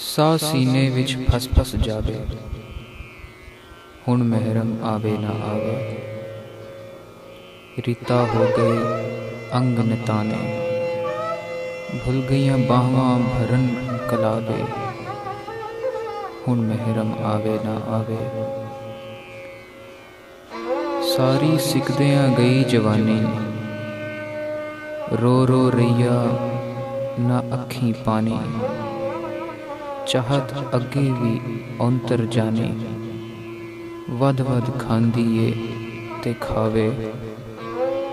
ਸਾਹ ਸੀਨੇ ਵਿੱਚ ਫਸ ਫਸ ਜਾਵੇ, ਹੁਣ ਮਹਿਰਮ ਆਵੇ ਨਾ ਆਵੇ। ਰੀਤਾ ਹੋ ਗਏ ਅੰਗ ਨਿਤਾਨੇ, ਭੁੱਲ ਗਈਆਂ ਬਾਹਾਂ ਭਰਨ ਕਲਾਵੇ, ਹੁਣ ਮਹਿਰਮ ਆਵੇ ਨਾ ਆਵੇ। ਸਾਰੀ ਸਿੱਖਦਿਆਂ ਗਈ ਜਵਾਨੀ, ਰੋ ਰੋ ਰਈਆ ਨਾ ਅੱਖੀਂ ਪਾਣੀ। ਚਾਹਤ ਅੱਗੇ ਵੀ ਔਂਤਰ ਜਾਣੀ, ਵੱਧ ਵੱਧ ਖਾਂਦੀ ਏ ਤੇ ਖਾਵੇ,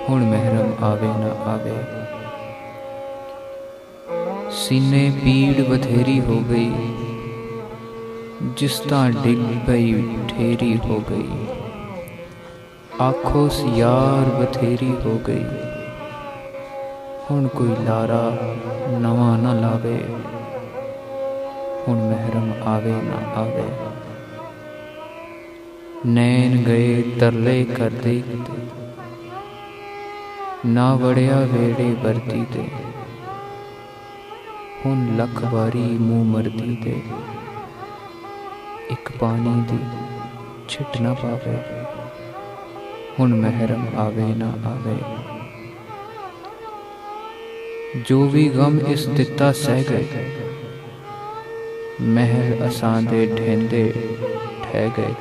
ਹੁਣ ਮਹਿਰਮ ਆਵੇ ਨਾ ਆਵੇ। ਸੀਨੇ ਪੀੜ ਬਥੇਰੀ ਹੋ ਗਈ, ਜਿਸ ਤਾਂ ਡਿੱਗ ਪਈ ਠੇਰੀ ਹੋ ਗਈ। ਆਖੋਸ ਯਾਰ ਬਥੇਰੀ ਹੋ ਗਈ, ਹੁਣ ਕੋਈ ਲਾਰਾ ਨਵਾਂ ਨਾ ਲਾਵੇ, ਹੁਣ ਮਹਿਰਮ ਆਵੇ ਨਾ ਆਵੇ। ਨੈਣ ਗਏ ਤਰਲੇ ਕਰਦੇ ਕਿਤੇ, ਨਾ ਵੜਿਆ ਵੇੜੇ ਵਰਦੀ ਤੇ, ਹੁਣ ਲੱਖ ਵਾਰੀ ਮੂੰਹ ਮਰਦੀ ਤੇ, ਇੱਕ ਪਾਣੀ ਦੀ ਛਿੱਟ ਨਾ ਪਾਵੇ, ਹੁਣ ਮਹਿਰਮ ਆਵੇ ਨਾ ਆਵੇ। ਜੋ ਵੀ ਗਮ ਇਸ ਦਿੱਤਾ ਸਹਿ ਗਏ, ਮਹਿਲ ਅਸਾਂ ਦੇ ਢਹਿੰਦੇ ਠਹਿ ਗਏ।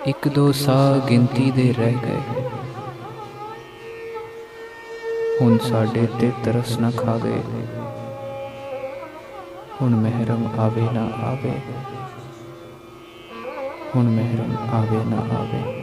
ਇੱਕ ਦੋ ਸਾਹ ਗਿਣਤੀ ਦੇ ਰਹਿ ਗਏ, ਹੁਣ ਸਾਡੇ ਤੇ ਤਰਸ ਨਾ ਖਾਵੇ, ਹੁਣ ਮਹਿਰਮ ਆਵੇ ਨਾ ਆਵੇ, ਹੁਣ ਮਹਿਰਮ ਆਵੇ ਨਾ ਆਵੇ।